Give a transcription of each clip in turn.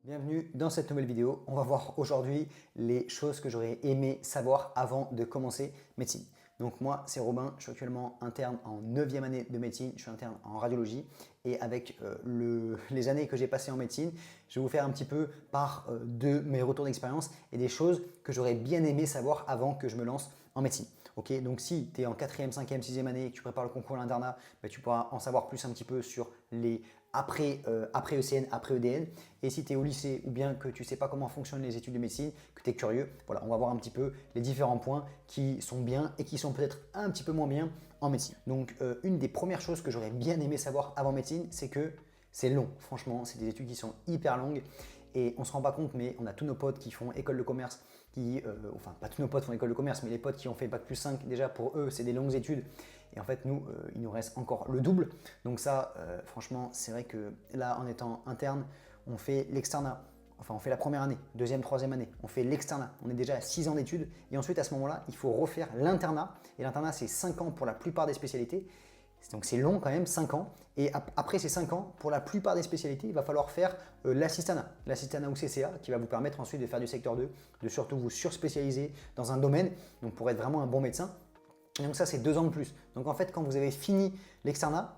Bienvenue dans cette nouvelle vidéo. On va voir aujourd'hui les choses que j'aurais aimé savoir avant de commencer médecine. Donc moi, c'est Robin, je suis actuellement interne en 9e année de médecine, je suis interne en radiologie et avec les années que j'ai passées en médecine, je vais vous faire un petit peu part de mes retours d'expérience et des choses que j'aurais bien aimé savoir avant que je me lance en médecine. Ok, donc si tu es en 4e, 5e, 6e année et que tu prépares le concours à l'internat, tu pourras en savoir plus un petit peu sur les après ECN, après EDN. Et si tu es au lycée ou bien que tu ne sais pas comment fonctionnent les études de médecine, que tu es curieux, voilà, on va voir un petit peu les différents points qui sont bien et qui sont peut-être un petit peu moins bien en médecine. Donc une des premières choses que j'aurais bien aimé savoir avant médecine, c'est que c'est long. Franchement, c'est des études qui sont hyper longues et on ne se rend pas compte, mais on a tous nos potes qui font école de commerce, enfin pas tous nos potes font école de commerce, mais les potes qui ont fait bac+5, déjà pour eux, c'est des longues études. Et en fait, nous, il nous reste encore le double. Donc ça, franchement, c'est vrai que là, en étant interne, on fait l'externat. Enfin, on fait la première année, deuxième, troisième année. On fait l'externat. On est déjà à 6 ans d'études. Et ensuite, à ce moment-là, il faut refaire l'internat. Et l'internat, c'est 5 ans pour la plupart des spécialités. Donc c'est long quand même, 5 ans. Et après ces 5 ans, pour la plupart des spécialités, il va falloir faire l'assistanat. L'assistanat ou CCA qui va vous permettre ensuite de faire du secteur 2, de surtout vous surspécialiser dans un domaine, donc pour être vraiment un bon médecin. Et donc ça, c'est 2 ans de plus. Donc en fait, quand vous avez fini l'externat,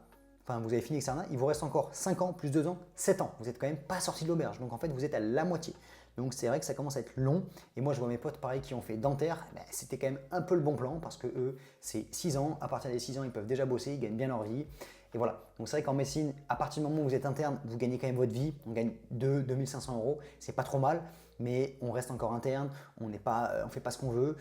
il vous reste encore 5 ans plus 2 ans, 7 ans. Vous n'êtes quand même pas sorti de l'auberge. Donc en fait, vous êtes à la moitié. Donc c'est vrai que ça commence à être long. Et moi, je vois mes potes pareil qui ont fait dentaire. C'était quand même un peu le bon plan parce que eux, c'est 6 ans. À partir des 6 ans, ils peuvent déjà bosser, ils gagnent bien leur vie. Et voilà. Donc c'est vrai qu'en médecine, à partir du moment où vous êtes interne, vous gagnez quand même votre vie. On gagne 2500 euros. C'est pas trop mal. Mais on reste encore interne. On ne fait pas ce qu'on veut.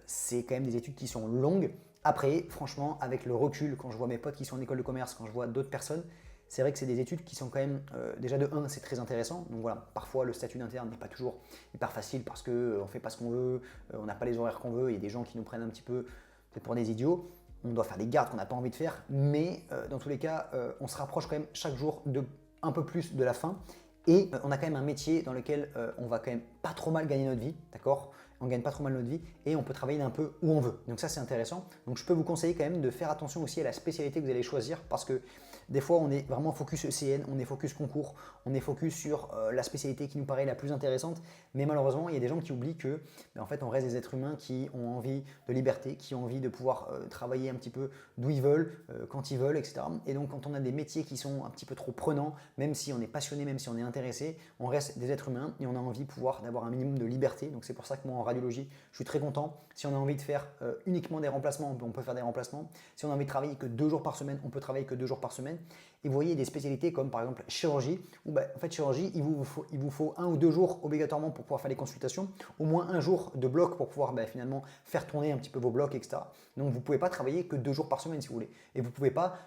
C'est quand même des études qui sont longues. Après, franchement, avec le recul, quand je vois mes potes qui sont en école de commerce, quand je vois d'autres personnes, c'est vrai que c'est des études qui sont quand même, déjà de 1, c'est très intéressant. Donc voilà, parfois le statut d'interne n'est pas toujours hyper facile parce qu'on ne fait pas ce qu'on veut, on n'a pas les horaires qu'on veut, il y a des gens qui nous prennent un petit peu peut-être pour des idiots. On doit faire des gardes qu'on n'a pas envie de faire, mais dans tous les cas, on se rapproche quand même chaque jour de un peu plus de la fin. Et on a quand même un métier dans lequel on va quand même pas trop mal gagner notre vie, d'accord? On gagne pas trop mal notre vie et on peut travailler d'un peu où on veut. Donc ça, c'est intéressant. Donc je peux vous conseiller quand même de faire attention aussi à la spécialité que vous allez choisir parce que des fois, on est vraiment focus ECN, on est focus concours, on est focus sur la spécialité qui nous paraît la plus intéressante. Mais malheureusement, il y a des gens qui oublient que en fait, on reste des êtres humains qui ont envie de liberté, qui ont envie de pouvoir travailler un petit peu d'où ils veulent, quand ils veulent, etc. Et donc, quand on a des métiers qui sont un petit peu trop prenants, même si on est passionné, même si on est intéressé, on reste des êtres humains et on a envie de pouvoir d'avoir un minimum de liberté. Donc c'est pour ça que moi en radiologie, je suis très content. Si on a envie de faire uniquement des remplacements, on peut faire des remplacements. Si on a envie de travailler que 2 jours par semaine, on peut travailler que 2 jours par semaine. Et vous voyez des spécialités comme par exemple chirurgie, où en fait chirurgie, il vous faut 1 ou 2 jours obligatoirement pour pouvoir faire les consultations, au moins 1 jour de bloc pour pouvoir finalement faire tourner un petit peu vos blocs, etc. Donc vous ne pouvez pas travailler que 2 jours par semaine si vous voulez. Et vous ne pouvez pas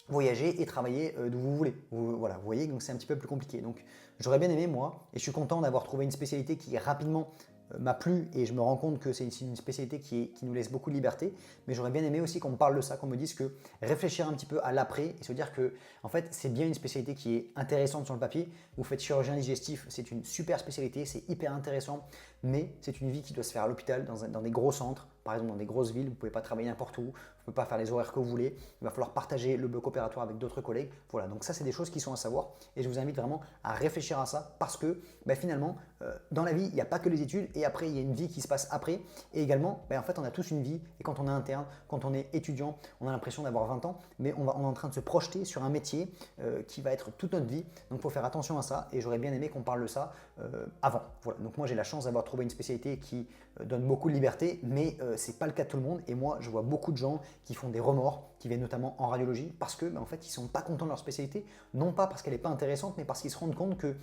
voyager et travailler d'où vous voulez. Voilà, vous voyez, donc c'est un petit peu plus compliqué. Donc j'aurais bien aimé moi, et je suis content d'avoir trouvé une spécialité qui rapidement m'a plu et je me rends compte que c'est une spécialité qui nous laisse beaucoup de liberté, mais j'aurais bien aimé aussi qu'on me parle de ça, qu'on me dise que réfléchir un petit peu à l'après et se dire que en fait c'est bien une spécialité qui est intéressante sur le papier. Vous faites chirurgien digestif, c'est une super spécialité, c'est hyper intéressant, mais c'est une vie qui doit se faire à l'hôpital dans des gros centres, par exemple dans des grosses villes, vous ne pouvez pas travailler n'importe où, vous ne pouvez pas faire les horaires que vous voulez, il va falloir partager le bloc opératoire avec d'autres collègues. Voilà, donc ça c'est des choses qui sont à savoir et je vous invite vraiment à réfléchir à ça parce que finalement dans la vie il n'y a pas que les études et après il y a une vie qui se passe après et également en fait on a tous une vie et quand on est interne, quand on est étudiant, on a l'impression d'avoir 20 ans mais on est en train de se projeter sur un métier qui va être toute notre vie, donc il faut faire attention à ça et j'aurais bien aimé qu'on parle de ça avant. Voilà, donc moi j'ai la chance d'avoir trouvé une spécialité qui donne beaucoup de liberté mais c'est pas le cas de tout le monde et moi je vois beaucoup de gens qui font des remords, qui viennent notamment en radiologie parce que en fait ils sont pas contents de leur spécialité, non pas parce qu'elle n'est pas intéressante mais parce qu'ils se rendent compte que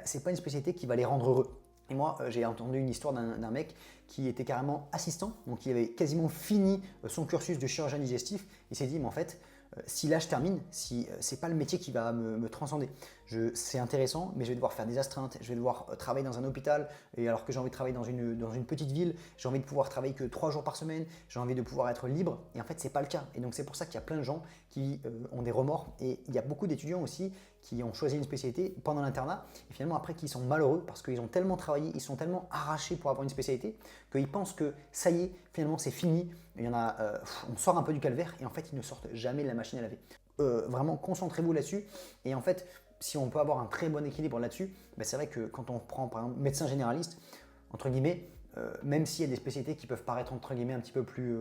c'est pas une spécialité qui va les rendre heureux. Et moi, j'ai entendu une histoire d'un mec qui était carrément assistant, donc il avait quasiment fini son cursus de chirurgien digestif. Il s'est dit, mais en fait, si là je termine, si c'est pas le métier qui va me transcender, c'est intéressant, mais je vais devoir faire des astreintes, je vais devoir travailler dans un hôpital, et alors que j'ai envie de travailler dans une petite ville, j'ai envie de pouvoir travailler que 3 jours par semaine, j'ai envie de pouvoir être libre, et en fait c'est pas le cas. Et donc c'est pour ça qu'il y a plein de gens qui ont des remords, et il y a beaucoup d'étudiants aussi qui ont choisi une spécialité pendant l'internat, et finalement après qui sont malheureux parce qu'ils ont tellement travaillé, ils sont tellement arrachés pour avoir une spécialité, qu'ils pensent que ça y est, finalement c'est fini, on sort un peu du calvaire, et en fait ils ne sortent jamais de la machine à laver. Vraiment concentrez-vous là-dessus et en fait si on peut avoir un très bon équilibre là-dessus, c'est vrai que quand on prend par exemple médecin généraliste, entre guillemets, même s'il y a des spécialités qui peuvent paraître entre guillemets un petit peu plus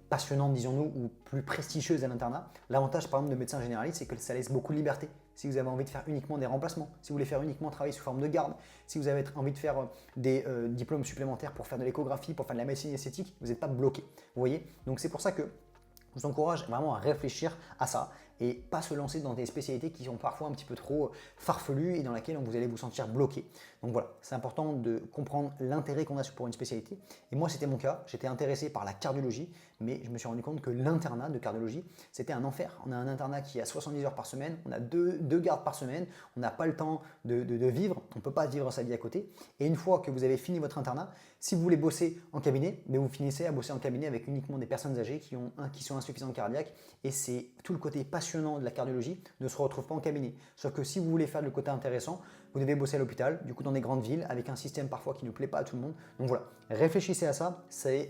passionnantes, disons-nous, ou plus prestigieuses à l'internat, l'avantage par exemple de médecin généraliste, c'est que ça laisse beaucoup de liberté. Si vous avez envie de faire uniquement des remplacements, si vous voulez faire uniquement travailler sous forme de garde, si vous avez envie de faire des diplômes supplémentaires pour faire de l'échographie, pour faire de la médecine esthétique, vous n'êtes pas bloqué. Vous voyez? Donc c'est pour ça que je vous encourage vraiment à réfléchir à ça et pas se lancer dans des spécialités qui sont parfois un petit peu trop farfelues et dans lesquelles vous allez vous sentir bloqué. Donc voilà, c'est important de comprendre l'intérêt qu'on a pour une spécialité. Et moi, c'était mon cas. J'étais intéressé par la cardiologie, mais je me suis rendu compte que l'internat de cardiologie, c'était un enfer. On a un internat qui a 70 heures par semaine, on a deux gardes par semaine, on n'a pas le temps de vivre, on ne peut pas vivre sa vie à côté. Et une fois que vous avez fini votre internat, si vous voulez bosser en cabinet, vous finissez à bosser en cabinet avec uniquement des personnes âgées qui sont insuffisantes cardiaques. Et c'est tout le côté passionnant de la cardiologie ne se retrouve pas en cabinet. Sauf que si vous voulez faire le côté intéressant, vous devez bosser à l'hôpital, du coup dans des grandes villes, avec un système parfois qui ne plaît pas à tout le monde. Donc voilà, réfléchissez à ça, c'est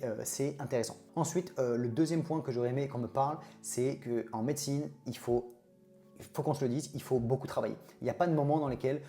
intéressant. Ensuite, le deuxième point que j'aurais aimé qu'on me parle, c'est qu'en médecine, il faut qu'on se le dise, il faut beaucoup travailler. Il n'y a pas de moment dans lesquels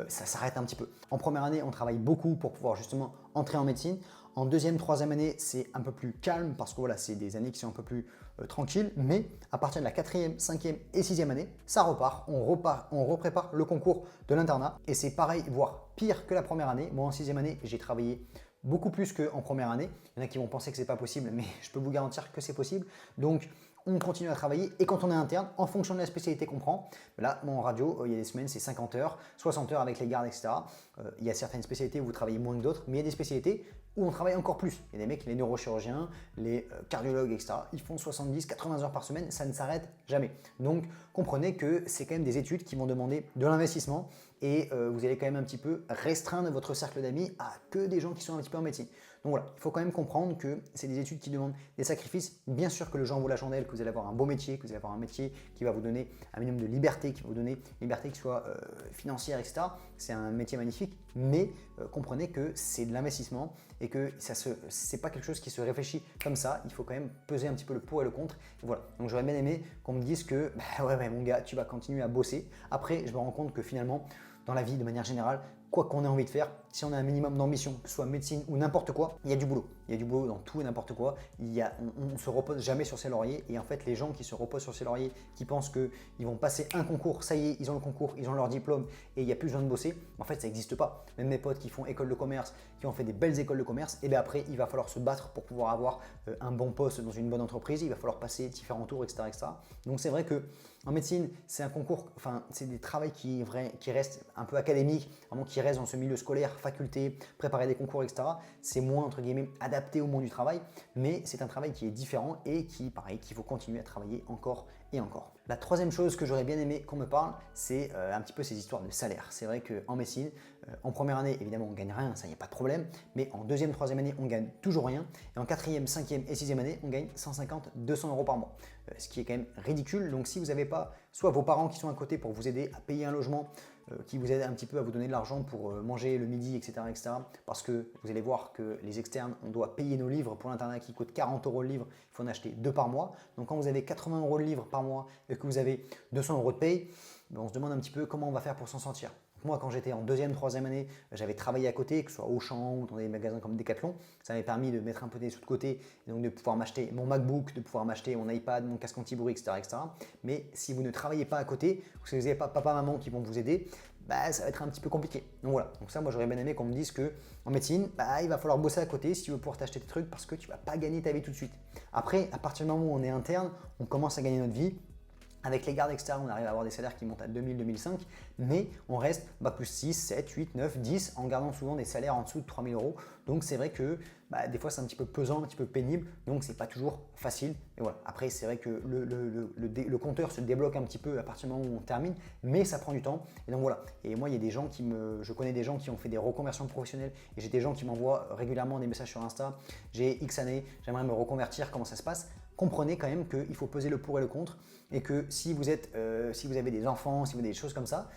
ça s'arrête un petit peu. En première année, on travaille beaucoup pour pouvoir justement entrer en médecine. En deuxième, troisième année, c'est un peu plus calme parce que voilà, c'est des années qui sont un peu plus tranquilles. Mais à partir de la quatrième, cinquième et sixième année, ça repart. On reprépare le concours de l'internat. Et c'est pareil, voire pire que la première année. Moi, en sixième année, j'ai travaillé beaucoup plus qu'en première année. Il y en a qui vont penser que c'est pas possible, mais je peux vous garantir que c'est possible. Donc, on continue à travailler et quand on est interne, en fonction de la spécialité qu'on prend, là, moi en radio, il y a des semaines, c'est 50 heures, 60 heures avec les gardes, etc. Il y a certaines spécialités où vous travaillez moins que d'autres, mais il y a des spécialités où on travaille encore plus. Il y a des mecs, les neurochirurgiens, les cardiologues, etc. Ils font 70, 80 heures par semaine, ça ne s'arrête jamais. Donc, comprenez que c'est quand même des études qui vont demander de l'investissement et vous allez quand même un petit peu restreindre votre cercle d'amis à que des gens qui sont un petit peu en médecine. Donc voilà, il faut quand même comprendre que c'est des études qui demandent des sacrifices. Bien sûr que le genre vaut la chandelle, que vous allez avoir un beau métier, que vous allez avoir un métier qui va vous donner un minimum de liberté, qui va vous donner une liberté qui soit financière, etc. C'est un métier magnifique, mais comprenez que c'est de l'investissement et que c'est pas quelque chose qui se réfléchit comme ça. Il faut quand même peser un petit peu le pour et le contre. Et voilà, donc j'aurais bien aimé qu'on me dise que ouais, mon gars, tu vas continuer à bosser. Après, je me rends compte que finalement, dans la vie, de manière générale, quoi qu'on ait envie de faire, si on a un minimum d'ambition, que ce soit médecine ou n'importe quoi, il y a du boulot. Il y a du boulot dans tout et n'importe quoi. On ne se repose jamais sur ses lauriers. Et en fait, les gens qui se reposent sur ses lauriers, qui pensent qu'ils vont passer un concours, ça y est, ils ont le concours, ils ont leur diplôme et il n'y a plus besoin de bosser, en fait, ça n'existe pas. Même mes potes qui font école de commerce, qui ont fait des belles écoles de commerce, et bien après, il va falloir se battre pour pouvoir avoir un bon poste dans une bonne entreprise. Il va falloir passer différents tours, etc. etc. Donc, c'est vrai que en médecine, c'est un concours, enfin, c'est des travaux qui restent un peu académiques, vraiment qui restent dans ce milieu scolaire, faculté, préparer des concours, etc. C'est moins, entre guillemets, adapté au monde du travail, mais c'est un travail qui est différent et pareil, qu'il faut continuer à travailler encore et encore. La troisième chose que j'aurais bien aimé qu'on me parle, c'est un petit peu ces histoires de salaire. C'est vrai qu'en médecine, en première année, évidemment, on ne gagne rien, ça n'y a pas de problème, mais en deuxième, troisième année, on gagne toujours rien. Et en quatrième, cinquième et sixième année, on gagne 150, 200 euros par mois, ce qui est quand même ridicule. Donc si vous n'avez pas soit vos parents qui sont à côté pour vous aider à payer un logement, qui vous aident un petit peu à vous donner de l'argent pour manger le midi, etc., etc. Parce que vous allez voir que les externes, on doit payer nos livres pour l'internat qui coûte 40 euros le livre, il faut en acheter 2 par mois. Donc quand vous avez 80 euros le livre par mois et que vous avez 200 euros de paye, on se demande un petit peu comment on va faire pour s'en sortir. Moi, quand j'étais en deuxième, troisième année, j'avais travaillé à côté, que ce soit au Auchan ou dans des magasins comme Decathlon. Ça m'avait permis de mettre un peu des sous de côté et donc de pouvoir m'acheter mon MacBook, de pouvoir m'acheter mon iPad, mon casque anti-bruit, etc., etc. Mais si vous ne travaillez pas à côté, ou si vous n'avez pas papa, maman qui vont vous aider, ça va être un petit peu compliqué. Donc voilà, donc ça, moi j'aurais bien aimé qu'on me dise qu'en médecine, il va falloir bosser à côté si tu veux pouvoir t'acheter des trucs parce que tu ne vas pas gagner ta vie tout de suite. Après, à partir du moment où on est interne, on commence à gagner notre vie. Avec les gardes externes, on arrive à avoir des salaires qui montent à 2000, 2005, mais on reste plus 6, 7, 8, 9, 10 en gardant souvent des salaires en dessous de 3000 euros. Donc c'est vrai que des fois c'est un petit peu pesant, un petit peu pénible, donc c'est pas toujours facile. Et voilà. Après c'est vrai que le compteur se débloque un petit peu à partir du moment où on termine, mais ça prend du temps. Et donc voilà. Et moi il y a des gens je connais des gens qui ont fait des reconversions professionnelles et j'ai des gens qui m'envoient régulièrement des messages sur Insta. J'ai X années, j'aimerais me reconvertir, comment ça se passe? Comprenez quand même qu'il faut peser le pour et le contre et que si vous avez des enfants, si vous avez des choses comme ça,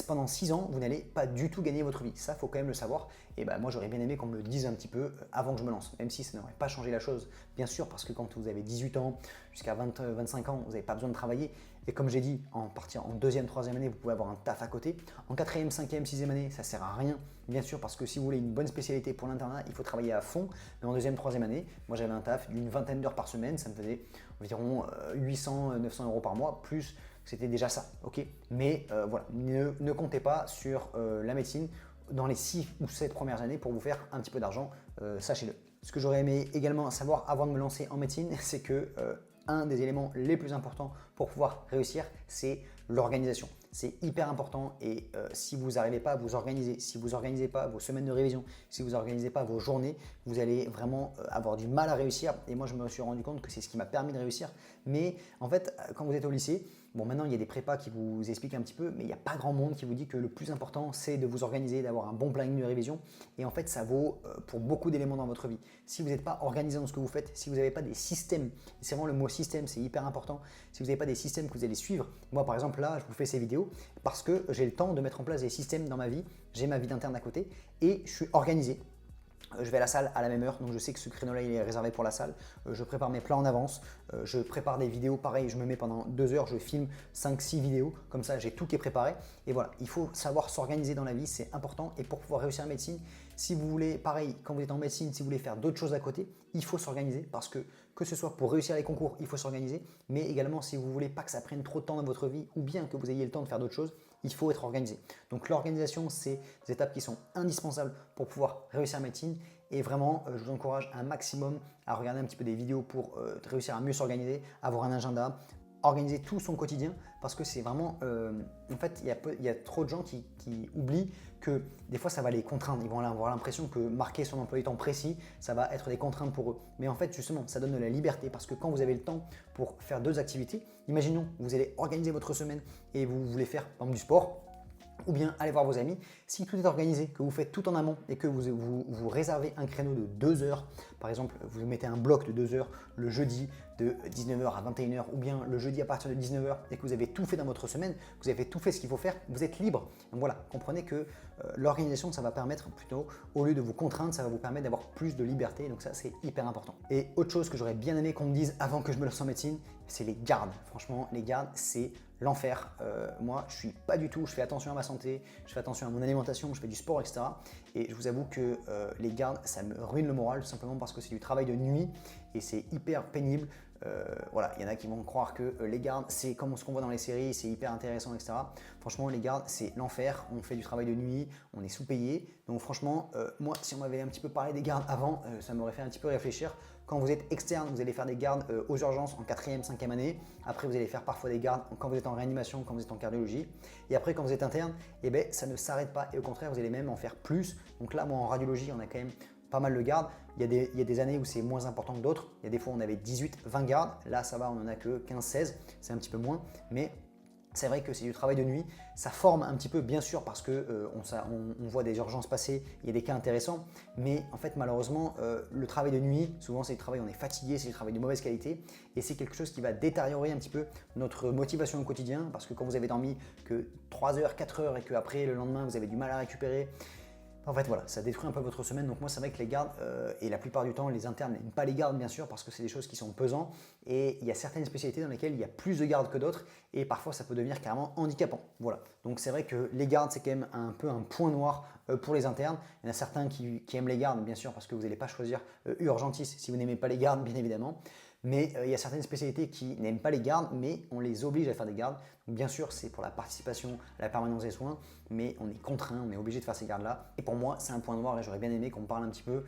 pendant 6 ans, vous n'allez pas du tout gagner votre vie. Ça, il faut quand même le savoir. Et ben, moi, j'aurais bien aimé qu'on me le dise un petit peu avant que je me lance, même si ça n'aurait pas changé la chose, bien sûr, parce que quand vous avez 18 ans jusqu'à 25 ans, vous n'avez pas besoin de travailler. Et comme j'ai dit, en partir en deuxième, troisième année, vous pouvez avoir un taf à côté. En quatrième, cinquième, sixième année, ça ne sert à rien, bien sûr, parce que si vous voulez une bonne spécialité pour l'internat, il faut travailler à fond. Mais en deuxième, troisième année, moi j'avais un taf d'une vingtaine d'heures par semaine, ça me faisait environ 800, 900 euros par mois, plus c'était déjà ça, ok. Mais voilà, ne comptez pas sur la médecine dans les 6 ou 7 premières années pour vous faire un petit peu d'argent, sachez-le. Ce que j'aurais aimé également savoir avant de me lancer en médecine, c'est que un des éléments les plus importants pour pouvoir réussir, c'est l'organisation. C'est hyper important et si vous n'arrivez pas à vous organiser, si vous n'organisez pas vos semaines de révision, si vous n'organisez pas vos journées, vous allez vraiment avoir du mal à réussir. Et moi, je me suis rendu compte que c'est ce qui m'a permis de réussir. Mais en fait, quand vous êtes au lycée, bon, maintenant, il y a des prépas qui vous expliquent un petit peu, mais il n'y a pas grand monde qui vous dit que le plus important, c'est de vous organiser, d'avoir un bon planning de révision. Et en fait, ça vaut pour beaucoup d'éléments dans votre vie. Si vous n'êtes pas organisé dans ce que vous faites, si vous n'avez pas des systèmes, et c'est vraiment le mot système, c'est hyper important, si vous n'avez pas des systèmes que vous allez suivre, moi par exemple là, je vous fais ces vidéos parce que j'ai le temps de mettre en place des systèmes dans ma vie, j'ai ma vie d'interne à côté et je suis organisé. Je vais à la salle à la même heure, donc je sais que ce créneau-là il est réservé pour la salle. Je prépare mes plans en avance, je prépare des vidéos, pareil, je me mets pendant 2 heures, je filme 5-6 vidéos, comme ça j'ai tout qui est préparé. Et voilà, il faut savoir s'organiser dans la vie, c'est important. Et pour pouvoir réussir en médecine, si vous voulez, pareil, quand vous êtes en médecine, si vous voulez faire d'autres choses à côté, il faut s'organiser parce que ce soit pour réussir les concours, il faut s'organiser, mais également si vous voulez pas que ça prenne trop de temps dans votre vie ou bien que vous ayez le temps de faire d'autres choses, il faut être organisé. Donc l'organisation, c'est des étapes qui sont indispensables pour pouvoir réussir en médecine. Et vraiment, je vous encourage un maximum à regarder un petit peu des vidéos pour réussir à mieux s'organiser, avoir un agenda, organiser tout son quotidien parce que c'est vraiment, en fait, il y a trop de gens qui oublient que des fois ça va les contraindre. Ils vont avoir l'impression que marquer son emploi du temps précis, ça va être des contraintes pour eux. Mais en fait, justement, ça donne de la liberté parce que quand vous avez le temps pour faire 2 activités, imaginons, vous allez organiser votre semaine et vous voulez faire par exemple du sport, ou bien aller voir vos amis. Si tout est organisé, que vous faites tout en amont et que vous réservez un créneau de 2 heures, par exemple, vous mettez un bloc de 2 heures le jeudi de 19h à 21h ou bien le jeudi à partir de 19h et que vous avez tout fait dans votre semaine, vous avez tout fait ce qu'il faut faire, vous êtes libre. Donc voilà, comprenez que l'organisation, ça va permettre plutôt, au lieu de vous contraindre, ça va vous permettre d'avoir plus de liberté. Donc ça, c'est hyper important. Et autre chose que j'aurais bien aimé qu'on me dise avant que je me lance en médecine, c'est les gardes. Franchement, les gardes, c'est l'enfer. Moi, je suis pas du tout, je fais attention à ma santé, je fais attention à mon alimentation, je fais du sport, etc. Et je vous avoue que les gardes, ça me ruine le moral, tout simplement parce que c'est du travail de nuit et c'est hyper pénible. Voilà, il y en a qui vont croire que les gardes, c'est comme ce qu'on voit dans les séries, c'est hyper intéressant, etc. Franchement, les gardes, c'est l'enfer. On fait du travail de nuit, on est sous-payé. Donc franchement, moi, si on m'avait un petit peu parlé des gardes avant, ça m'aurait fait un petit peu réfléchir. Quand vous êtes externe, vous allez faire des gardes aux urgences en 4e, 5e année. Après, vous allez faire parfois des gardes quand vous êtes en réanimation, quand vous êtes en cardiologie. Et après, quand vous êtes interne, eh ben, ça ne s'arrête pas. Et au contraire, vous allez même en faire plus. Donc là, moi, en radiologie, on a quand même pas mal de gardes. Il y a des années où c'est moins important que d'autres. Il y a des fois, on avait 18, 20 gardes. Là, ça va, on en a que 15, 16. C'est un petit peu moins. Mais c'est vrai que c'est du travail de nuit, ça forme un petit peu bien sûr parce que on voit des urgences passer, il y a des cas intéressants, mais en fait malheureusement le travail de nuit, souvent c'est du travail, on est fatigué, c'est du travail de mauvaise qualité et c'est quelque chose qui va détériorer un petit peu notre motivation au quotidien parce que quand vous avez dormi que 3 heures, 4 heures et qu'après le lendemain vous avez du mal à récupérer, en fait, voilà, ça détruit un peu votre semaine. Donc moi, c'est vrai que les gardes, et la plupart du temps, les internes n'aiment pas les gardes, bien sûr, parce que c'est des choses qui sont pesantes. Et il y a certaines spécialités dans lesquelles il y a plus de gardes que d'autres. Et parfois, ça peut devenir carrément handicapant. Voilà. Donc c'est vrai que les gardes, c'est quand même un peu un point noir pour les internes. Il y en a certains qui aiment les gardes, bien sûr, parce que vous n'allez pas choisir urgentiste si vous n'aimez pas les gardes, bien évidemment. Mais il y a certaines spécialités qui n'aiment pas les gardes, mais on les oblige à faire des gardes. Donc, bien sûr, c'est pour la participation à la permanence des soins, mais on est contraint, on est obligé de faire ces gardes-là. Et pour moi, c'est un point noir et j'aurais bien aimé qu'on me parle un petit peu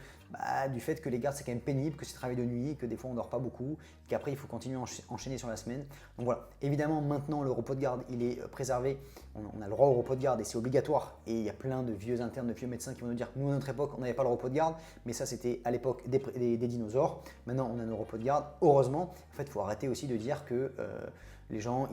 du fait que les gardes, c'est quand même pénible, que c'est travail de nuit, que des fois on ne dort pas beaucoup, qu'après il faut continuer à enchaîner sur la semaine. Donc voilà, évidemment, maintenant, le repos de garde, il est préservé. On a le droit au repos de garde et c'est obligatoire. Et il y a plein de vieux internes, de vieux médecins qui vont nous dire, nous, à notre époque, on n'avait pas le repos de garde, mais ça, c'était à l'époque des dinosaures. Maintenant, on a nos repos de garde. Heureusement, en fait, il faut arrêter aussi de dire que Les gens,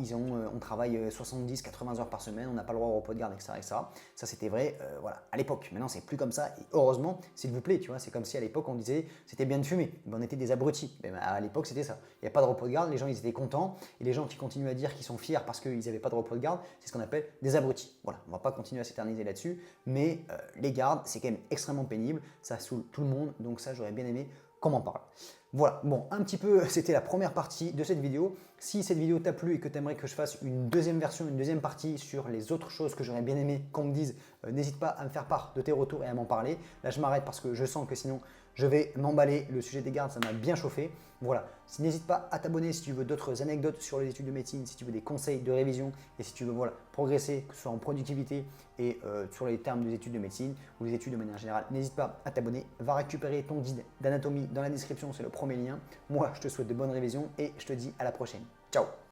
on travaille 70-80 heures par semaine, on n'a pas le droit au repos de garde, etc. etc. Ça, c'était vrai voilà, à l'époque. Maintenant, c'est plus comme ça. Et heureusement, s'il vous plaît, tu vois, c'est comme si à l'époque, on disait c'était bien de fumer. Ben, on était des abrutis. Ben, à l'époque, c'était ça. Il n'y a pas de repos de garde, les gens, ils étaient contents. Et les gens qui continuent à dire qu'ils sont fiers parce qu'ils n'avaient pas de repos de garde, c'est ce qu'on appelle des abrutis. Voilà, on ne va pas continuer à s'éterniser là-dessus. Mais les gardes, c'est quand même extrêmement pénible. Ça saoule tout le monde. Donc ça, j'aurais bien aimé qu'on m'en parle. Voilà, bon, un petit peu, c'était la première partie de cette vidéo. Si cette vidéo t'a plu et que tu aimerais que je fasse une deuxième version, une deuxième partie sur les autres choses que j'aurais bien aimé qu'on me dise, n'hésite pas à me faire part de tes retours et à m'en parler. Là, je m'arrête parce que je sens que sinon, je vais m'emballer. Le sujet des gardes, ça m'a bien chauffé. Voilà, n'hésite pas à t'abonner si tu veux d'autres anecdotes sur les études de médecine, si tu veux des conseils de révision et si tu veux voilà, progresser, que ce soit en productivité et sur les termes des études de médecine ou les études de manière générale. N'hésite pas à t'abonner. Va récupérer ton guide d'anatomie dans la description, c'est le premier lien. Moi, je te souhaite de bonnes révisions et je te dis à la prochaine. Ciao!